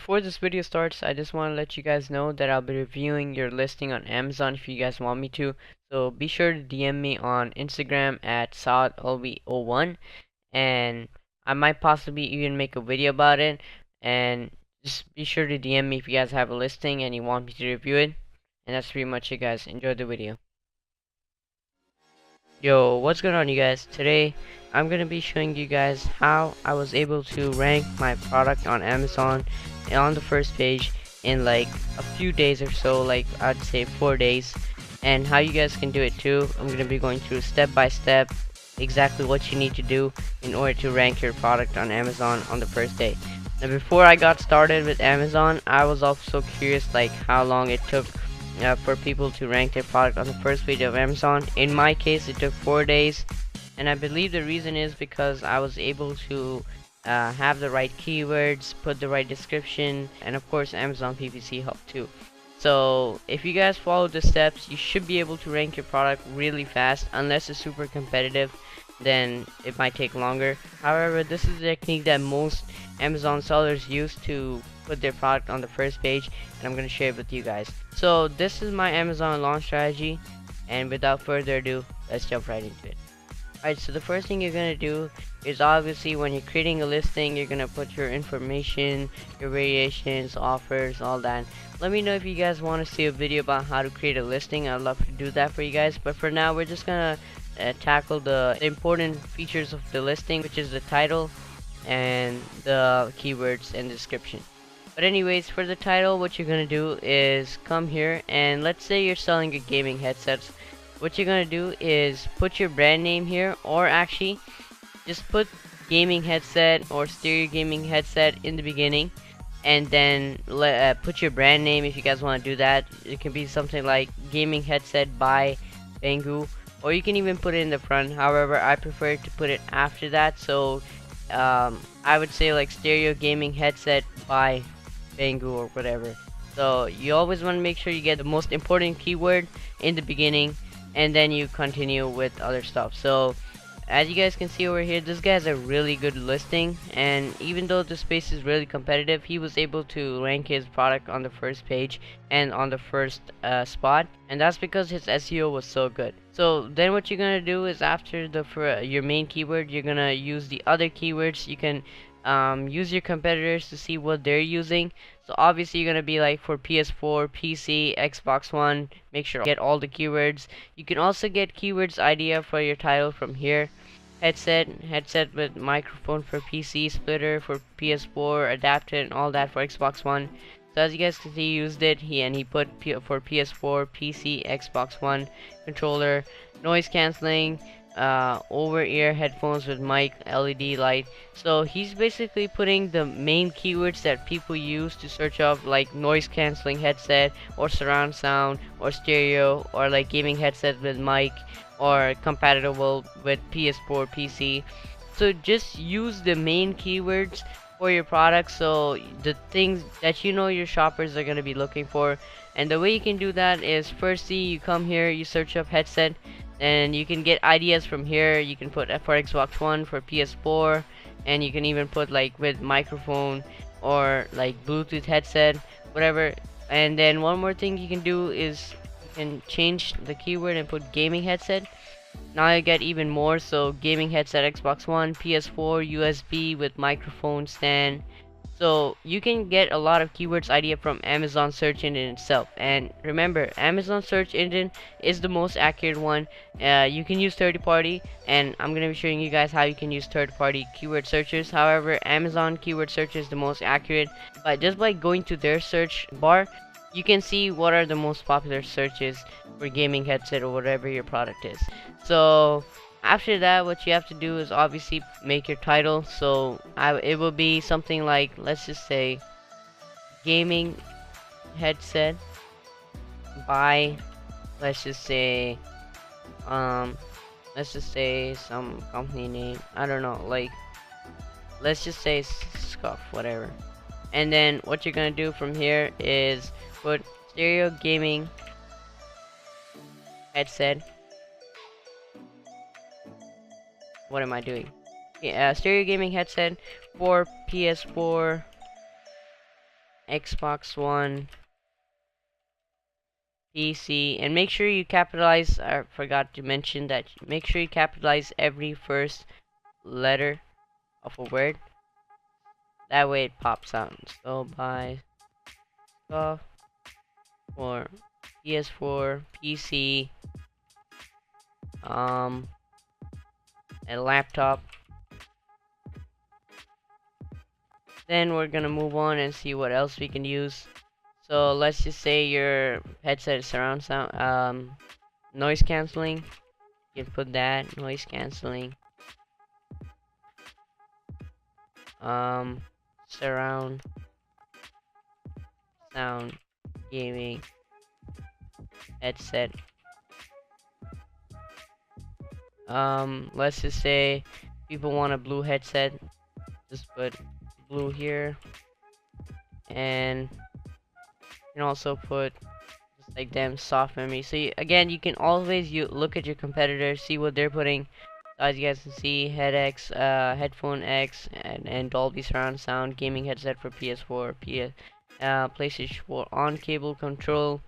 before this video starts, I just want to let you guys know that I'll be reviewing your listing on Amazon if you guys want me to. So be sure to DM me on Instagram at Saad Alvi01, and I might possibly even make a video about it. And just be sure to DM me if you guys have a listing and you want me to review it. And that's pretty much it, guys. Enjoy the video. Yo, what's going on, you guys? Today I'm gonna be showing you guys how I was able to rank my product on Amazon on the first page in like a few days or so, like I'd say 4 days, and how you guys can do it too. I'm gonna be going through step by step exactly what you need to do in order to rank your product on Amazon on the first day. Now, before I got started with Amazon, I was also curious like how long it took for people to rank their product on the first page of Amazon. In my case, it took 4 days, and I believe the reason is because I was able to have the right keywords, put the right description, and of course Amazon PPC helped too. So if you guys follow the steps, you should be able to rank your product really fast. Unless it's super competitive, then it might take longer. However, this is the technique that most Amazon sellers use to put their product on the first page, and I'm going to share it with you guys. So this is my Amazon launch strategy, and without further ado, let's jump right into it. Alright, so the first thing you're going to do is, obviously when you're creating a listing, you're going to put your information, your variations, offers, all that. Let me know if you guys want to see a video about how to create a listing. I'd love to do that for you guys, but for now we're just going to tackle the important features of the listing, which is the title and the keywords and description. But anyways, for the title, what you're gonna do is come here, and let's say you're selling a gaming headsets. What you're gonna do is put your brand name here, or actually just put gaming headset or stereo gaming headset in the beginning, and then put your brand name if you guys want to do that. It can be something like gaming headset by Banggood, or you can even put it in the front. However, I prefer to put it after that, so I would say like stereo gaming headset by Banggood or whatever. So you always want to make sure you get the most important keyword in the beginning, and then you continue with other stuff. So as you guys can see over here, this guy has a really good listing, and even though the space is really competitive, he was able to rank his product on the first page and on the first spot, and that's because his SEO was so good. So then what you're gonna do is, after your main keyword, you're gonna use the other keywords. You can use your competitors to see what they're using. So obviously you're gonna be like for PS4, PC, Xbox One, make sure get all the keywords. You can also get keywords idea for your title from here. Headset with microphone for PC, splitter for PS4, adapter and all that for Xbox One. So as you guys can see, he used it, he put for PS4, PC, Xbox One, controller, noise cancelling, over-ear headphones with mic, LED light. So he's basically putting the main keywords that people use to search up, like noise cancelling headset, or surround sound, or stereo, or like gaming headset with mic, or compatible with PS4, PC. So just use the main keywords for your product, so the things that you know your shoppers are going to be looking for. And the way you can do that is, firstly you come here, you search up headset, and you can get ideas from here. You can put for Xbox One, for PS4, and you can even put like with microphone or like Bluetooth headset, whatever. And then one more thing you can do is you can change the keyword and put gaming headset. Now you get even more. So gaming headset, Xbox One, PS4, USB with microphone stand. So you can get a lot of keywords idea from Amazon search engine itself. And remember, Amazon search engine is the most accurate one. You can use third party, and I'm gonna be showing you guys how you can use third party keyword searchers. However, Amazon keyword search is the most accurate. But just by going to their search bar, you can see what are the most popular searches for gaming headset or whatever your product is. So after that, what you have to do is obviously make your title. So it will be something like, let's just say gaming headset by, let's just say some company name, I don't know, like let's just say Scuff, whatever. And then what you're gonna do from here is put stereo gaming headset. What am I doing? Yeah, stereo gaming headset for PS4, Xbox One, PC, and make sure you capitalize. I forgot to mention that. Make sure you capitalize every first letter of a word. That way it pops out. So buy stuff for PS4, PC, a laptop. Then we're gonna move on and see what else we can use. So let's just say your headset is surround sound, noise canceling. You can put that noise canceling, surround sound gaming headset. Let's just say people want a blue headset. Just put blue here, and you can also put just like them soft memory. So again, you can always look at your competitors, see what they're putting. As you guys can see, headphone X, and Dolby surround sound gaming headset for PS4, PlayStation 4 on cable control.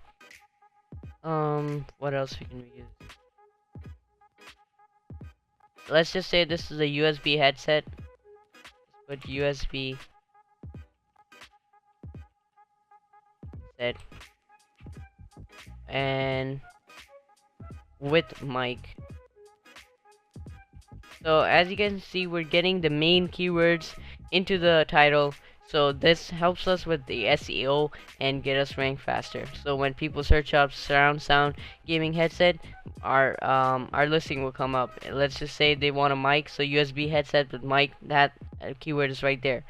What else we can use? Let's just say this is a USB headset. Let's put USB set and with mic. So as you can see, we're getting the main keywords into the title, so this helps us with the SEO and get us ranked faster. So when people search up surround sound gaming headset, our listing will come up. Let's just say they want a mic, so USB headset with mic, that keyword is right there.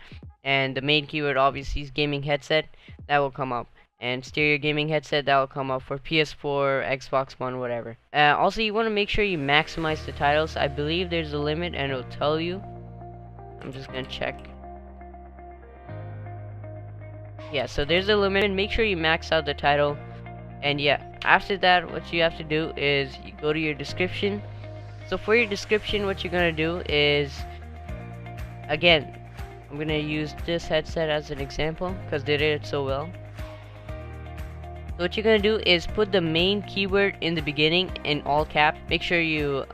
And the main keyword obviously is gaming headset, that will come up. And stereo gaming headset, that will come up for PS4, Xbox One, whatever. Also, you want to make sure you maximize the titles. I believe there's a limit, and it'll tell you. I'm just gonna check. Yeah, so there's a limit. Make sure you max out the title. And yeah, after that, what you have to do is you go to your description. So for your description, what you're gonna do is, again, I'm gonna use this headset as an example because they did it so well. So what you're gonna do is put the main keyword in the beginning in all caps. Make sure you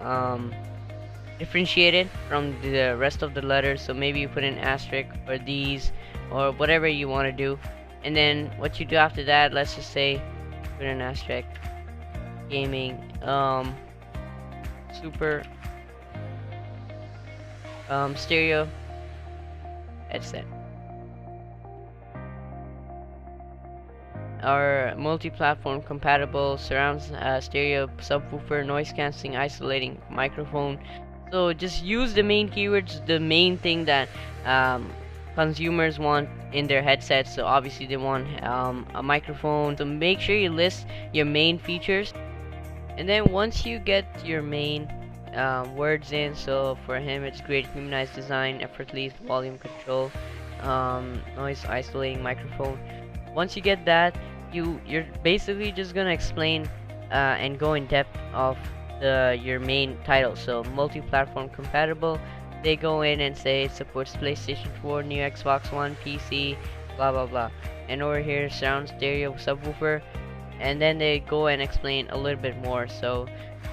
differentiate it from the rest of the letters. So maybe you put an asterisk or these or whatever you want to do. And then what you do after that, let's just say put an asterisk gaming super stereo headset. Our multi-platform compatible surround stereo subwoofer, noise cancelling, isolating microphone. So just use the main keywords, the main thing that consumers want in their headsets. So obviously they want a microphone. So make sure you list your main features, and then once you get your main words in, so for him it's great humanized design, effortless volume control, noise isolating microphone. Once you get that, you're basically just gonna explain and go in depth of your main title. So multi-platform compatible, they go in and say it supports PlayStation 4, new Xbox One, PC, blah blah blah. And over here, surround stereo subwoofer, and then they go and explain a little bit more. So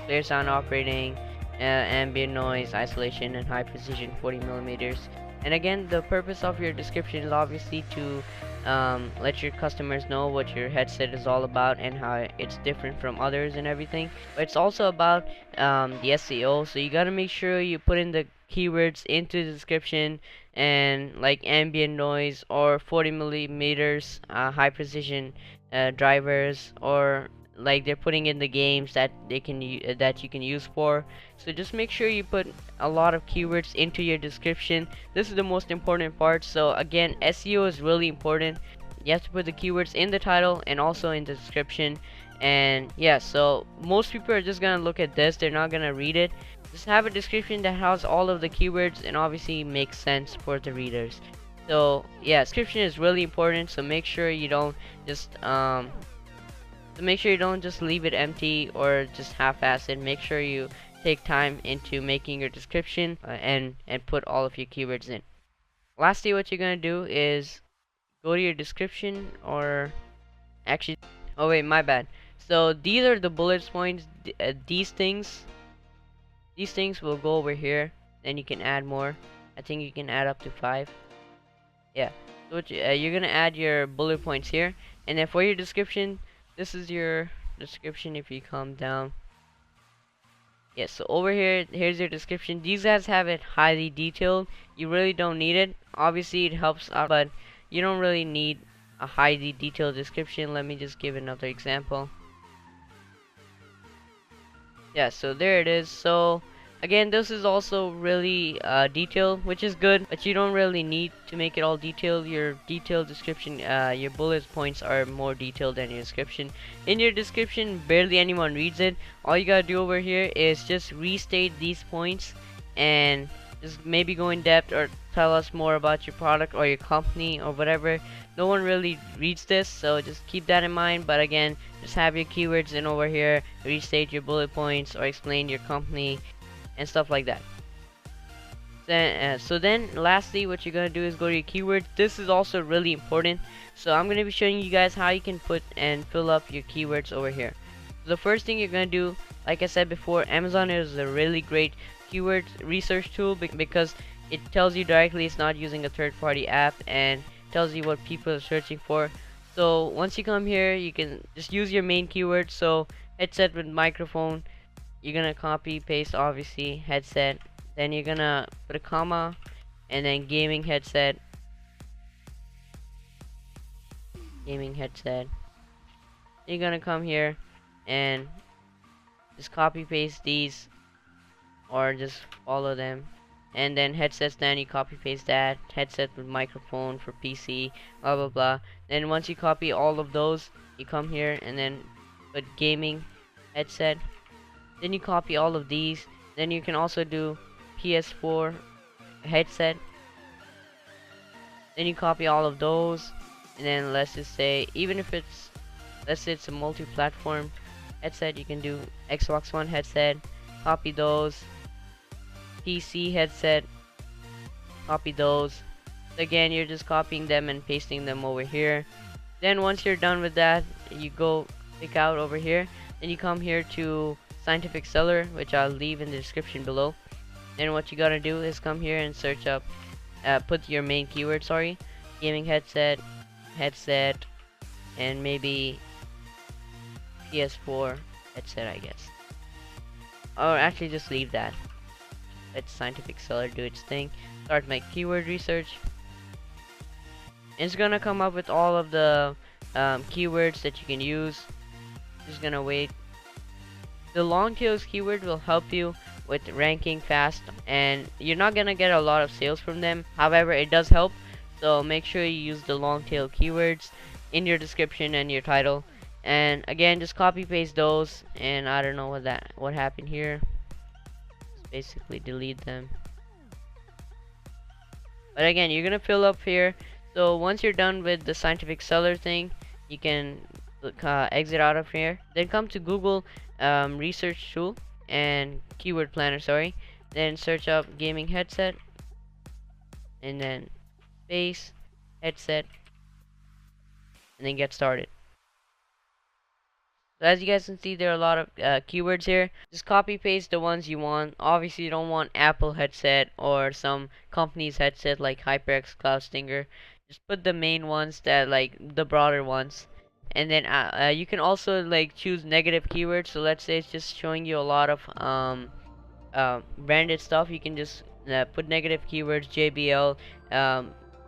clear sound operating, ambient noise isolation, and high precision 40 millimeters. And again, the purpose of your description is obviously to let your customers know what your headset is all about and how it's different from others and everything. But it's also about the SEO, so you gotta make sure you put in the keywords into the description, and like ambient noise or 40 millimeters high precision drivers, or like they're putting in the games that that you can use for. So just make sure you put a lot of keywords into your description. This is the most important part. So again, SEO is really important. You have to put the keywords in the title and also in the description. And yeah, so most people are just gonna look at this, they're not gonna read it. Just have a description that has all of the keywords and obviously makes sense for the readers. So yeah, description is really important. So make sure you don't just leave it empty or just half-ass it. Make sure you take time into making your description and put all of your keywords in. Lastly, what you're gonna do is go to your description, or actually, oh wait, my bad. So these are the bullet points. These things will go over here. Then you can add more. I think you can add up to 5. Yeah. So you're gonna add your bullet points here, and then for your description, this is your description. If you come down, yeah. So over here, here's your description. These guys have it highly detailed. You really don't need it. Obviously, it helps out, but you don't really need a highly detailed description. Let me just give another example. Yeah, so there it is. So again, this is also really detailed, which is good, but you don't really need to make it all detailed. Your detailed description, your bullet points are more detailed than your description. In your description, barely anyone reads it. All you gotta do over here is just restate these points and just maybe go in depth or tell us more about your product or your company or whatever. No one really reads this, so just keep that in mind. But again, just have your keywords in over here, restate your bullet points or explain your company and stuff like that. Then lastly, what you're gonna do is go to your keywords. This is also really important, so I'm gonna be showing you guys how you can put and fill up your keywords over here. So the first thing you're gonna do, like I said before, Amazon is a really great keyword research tool because it tells you directly. It's not using a third-party app, and tells you what people are searching for. So once you come here, you can just use your main keyword. So headset with microphone, you're gonna copy paste obviously headset, then you're gonna put a comma, and then gaming headset, you're gonna come here and just copy paste these or just follow them, and then headsets, then you copy paste that headset with microphone for PC, blah blah blah. Then once you copy all of those, you come here and then put gaming headset, then you copy all of these. Then you can also do PS4 headset, then you copy all of those, and then let's just say, even if let's say it's a multi-platform headset, you can do Xbox One headset, copy those, PC headset, copy those. Again, you're just copying them and pasting them over here. Then once you're done with that, you go click out over here, then you come here to scientific seller, which I'll leave in the description below. Then what you gotta do is come here and search up, put your main keyword, gaming headset, and maybe PS4 headset, I guess. Or actually just leave that. Let scientific seller do its thing. Start my keyword research. It's gonna come up with all of the keywords that you can use. Just gonna wait. The long tails keyword will help you with ranking fast, and you're not gonna get a lot of sales from them. However, it does help, so make sure you use the long tail keywords in your description and your title. And again, just copy paste those, and I don't know what happened here. Just basically delete them. But again, you're gonna fill up here. So once you're done with the scientific seller thing, you can exit out of here. Then come to Google research tool and keyword planner, then search up gaming headset, and then space headset, and then get started. So as you guys can see, there are a lot of keywords here. Just copy paste the ones you want. Obviously, you don't want Apple headset or some company's headset like HyperX, Cloud Stinger. Just put the main ones, that like the broader ones. And then you can also like choose negative keywords. So let's say it's just showing you a lot of branded stuff. You can just put negative keywords, JBL,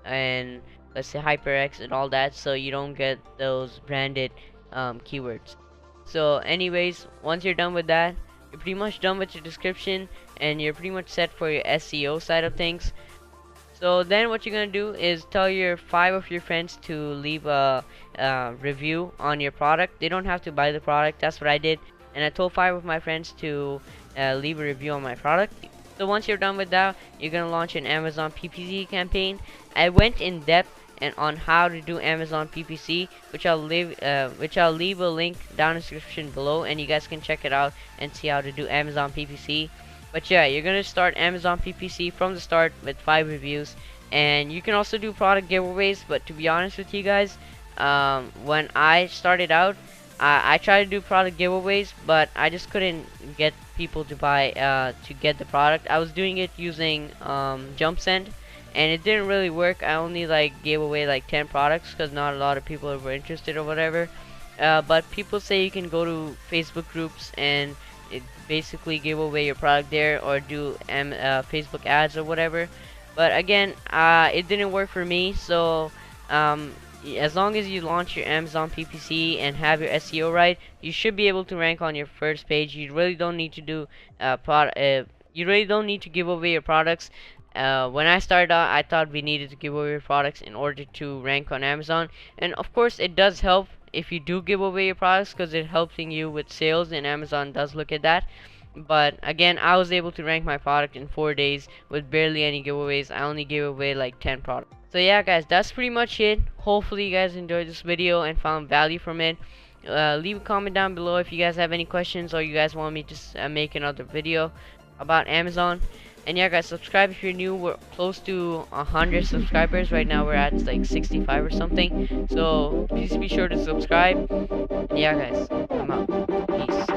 and let's say HyperX and all that, so you don't get those branded keywords. So anyways, once you're done with that, you're pretty much done with your description, and you're pretty much set for your SEO side of things. So then what you're gonna do is tell your 5 of your friends to leave a review on your product. They don't have to buy the product. That's what I did, and I told 5 of my friends to leave a review on my product. So once you're done with that, you're gonna launch an Amazon PPC campaign. I went in depth and on how to do Amazon PPC, which I'll leave a link down in the description below, and you guys can check it out and see how to do Amazon PPC. But yeah, you're gonna start Amazon PPC from the start with 5 reviews, And you can also do product giveaways, but to be honest with you guys, when I started out, I tried to do product giveaways, but I just couldn't get people to buy to get the product. I was doing it using jump send, and it didn't really work. I only like gave away like 10 products because not a lot of people were interested or whatever. But people say you can go to Facebook groups and it basically give away your product there, or do Facebook ads or whatever. But again, it didn't work for me. So as long as you launch your Amazon PPC and have your SEO right, you should be able to rank on your first page. You really don't need to do you really don't need to give away your products. When I started out, I thought we needed to give away your products in order to rank on Amazon, and of course it does help if you do give away your products, because it helping you with sales, and Amazon does look at that. But again, I was able to rank my product in 4 days with barely any giveaways. I only gave away like 10 products. So yeah guys, that's pretty much it. Hopefully you guys enjoyed this video and found value from it. Leave a comment down below if you guys have any questions, or you guys want me to make another video about Amazon. And yeah guys, subscribe if you're new. We're close to 100 subscribers right now. We're at like 65 or something, so please be sure to subscribe. And yeah guys, I'm out. Peace.